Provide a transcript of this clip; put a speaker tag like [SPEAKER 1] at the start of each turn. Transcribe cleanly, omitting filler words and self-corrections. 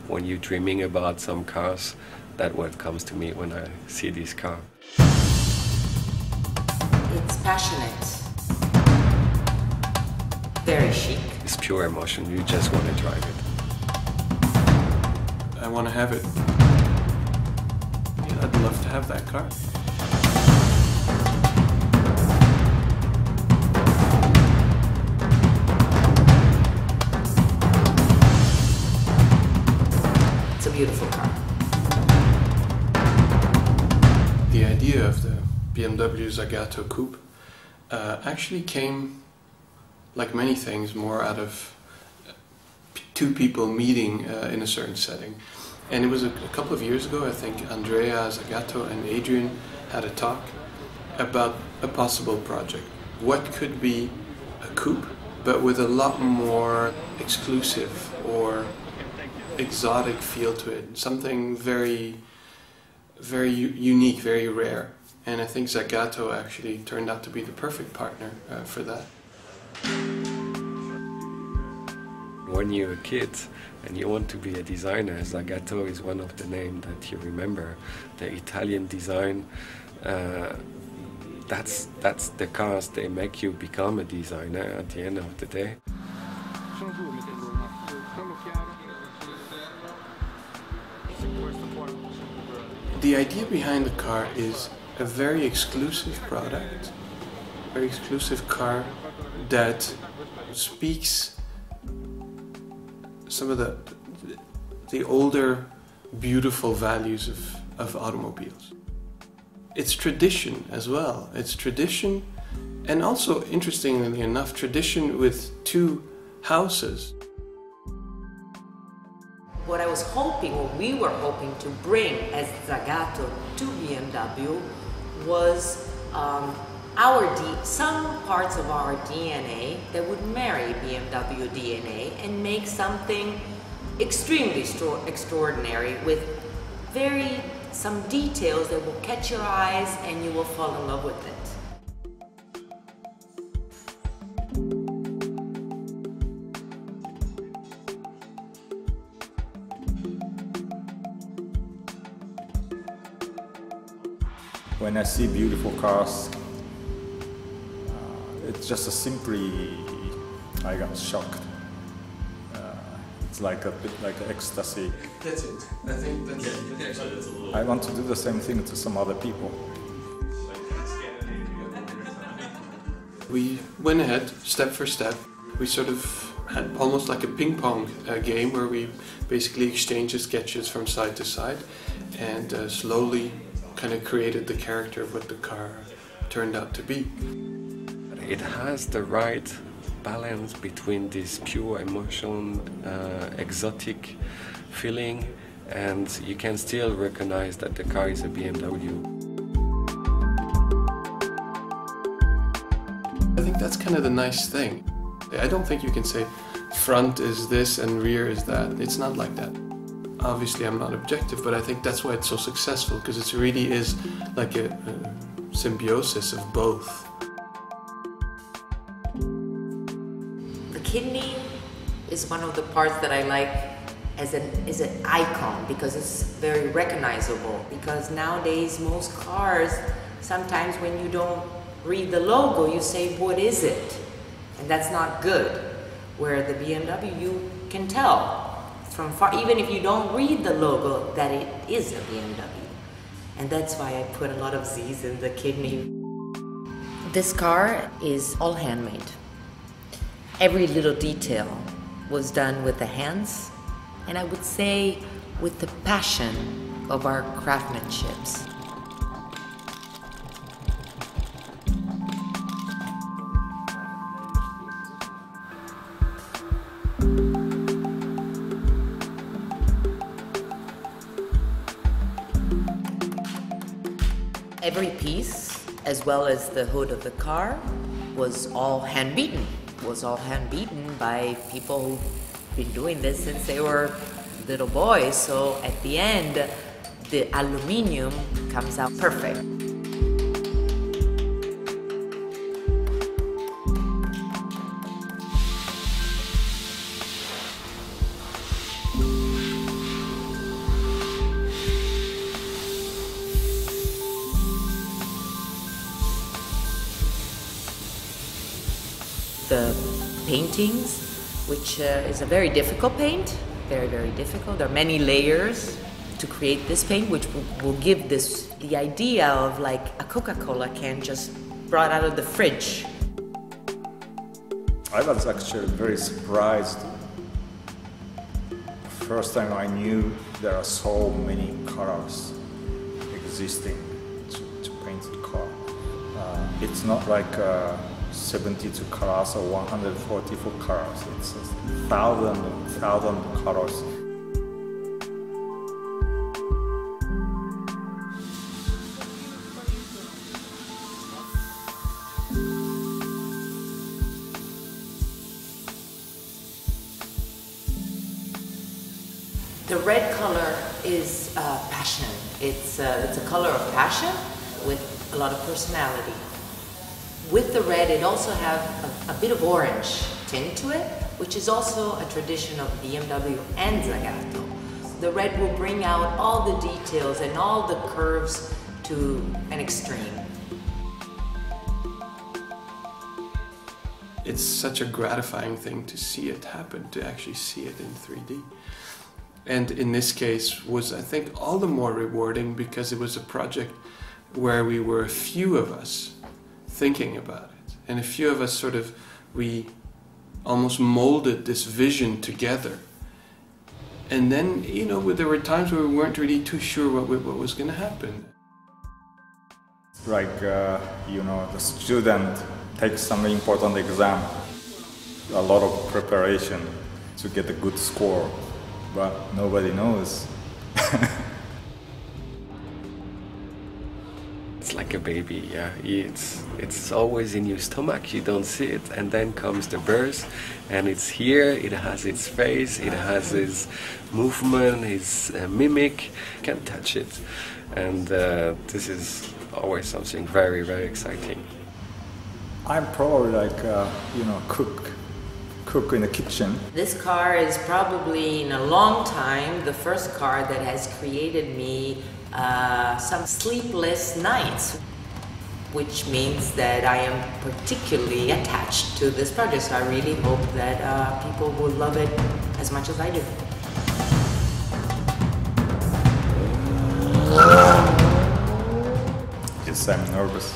[SPEAKER 1] when you're dreaming about some cars, that's what comes to me when I see this car.
[SPEAKER 2] It's passionate, very chic.
[SPEAKER 1] It's pure emotion, you just want to drive it.
[SPEAKER 3] I want to have it. I'd love to have that car.
[SPEAKER 2] It's a beautiful car.
[SPEAKER 3] The idea of the BMW Zagato Coupe actually came, like many things, more out of two people meeting in a certain setting. And it was a couple of years ago, I think Andrea Zagato and Adrian had a talk about a possible project. What could be a coupe, but with a lot more exclusive or exotic feel to it. Something very, very unique, very rare. And I think Zagato actually turned out to be the perfect partner for that.
[SPEAKER 1] When you're a kid and you want to be a designer, Zagato is one of the names that you remember. The Italian design, that's the cars, they make you become a designer at the end of the day.
[SPEAKER 3] The idea behind the car is a very exclusive product, very exclusive car that speaks some of the older, beautiful values of automobiles. It's tradition as well. It's tradition, and also, interestingly enough, tradition with two houses.
[SPEAKER 2] What I was hoping, what we were hoping to bring as Zagato to BMW was some parts of our DNA that would marry BMW DNA and make something extremely extraordinary with some details that will catch your eyes and you will fall in love with it.
[SPEAKER 4] When I see beautiful cars, it's just simply, I got shocked. It's like a bit like ecstasy.
[SPEAKER 3] That's it. I think that's it.
[SPEAKER 4] I want to do the same thing to some other people.
[SPEAKER 3] We went ahead, step for step. We sort of had almost like a ping pong game where we basically exchanged sketches from side to side and slowly kind of created the character of what the car turned out to be.
[SPEAKER 1] It has the right balance between this pure emotion, exotic feeling, and you can still recognize that the car is a BMW.
[SPEAKER 3] I think that's kind of the nice thing. I don't think you can say front is this and rear is that. It's not like that. Obviously I'm not objective, but I think that's why it's so successful, because it really is like a symbiosis of both.
[SPEAKER 2] The kidney is one of the parts that I like as an icon, because it's very recognizable. Because nowadays most cars, sometimes when you don't read the logo, you say, what is it? And that's not good. Where the BMW, you can tell from far, even if you don't read the logo, that it is a BMW. And that's why I put a lot of Z's in the kidney. This car is all handmade. Every little detail was done with the hands, and I would say with the passion of our craftsmanships. Every piece, as well as the hood of the car, was all hand-beaten. Was all hand-beaten by people who've been doing this since they were little boys. So at the end, the aluminium comes out perfect. paintings, which is a very difficult paint, very, very difficult. There are many layers to create this paint, which will give this the idea of like a Coca-Cola can just brought out of the fridge.
[SPEAKER 4] I was actually very surprised. First time I knew there are so many colors existing to paint the car. It's not like 72 colors or 144 colors. It's 1,000 colors.
[SPEAKER 2] The red color is passion. It's a color of passion with a lot of personality. With the red, it also has a bit of orange tint to it, which is also a tradition of BMW and Zagato. The red will bring out all the details and all the curves to an extreme.
[SPEAKER 3] It's such a gratifying thing to see it happen, to actually see it in 3D. And in this case was, I think, all the more rewarding because it was a project where we were a few of us thinking about it. And a few of us we almost molded this vision together. And then, there were times where we weren't really too sure what was going to happen.
[SPEAKER 4] Like, the student takes some important exam, a lot of preparation to get a good score. But nobody knows.
[SPEAKER 1] It's like a baby, yeah. It's always in your stomach, you don't see it, and then comes the birth, and it's here, it has its face, it has its movement, its mimic, you can't touch it. And this is always something very, very exciting.
[SPEAKER 4] I'm probably like, cook in the kitchen.
[SPEAKER 2] This car is probably in a long time the first car that has created me some sleepless nights, which means that I am particularly attached to this project. So I really hope that people will love it as much as I do.
[SPEAKER 4] Yes, I'm nervous.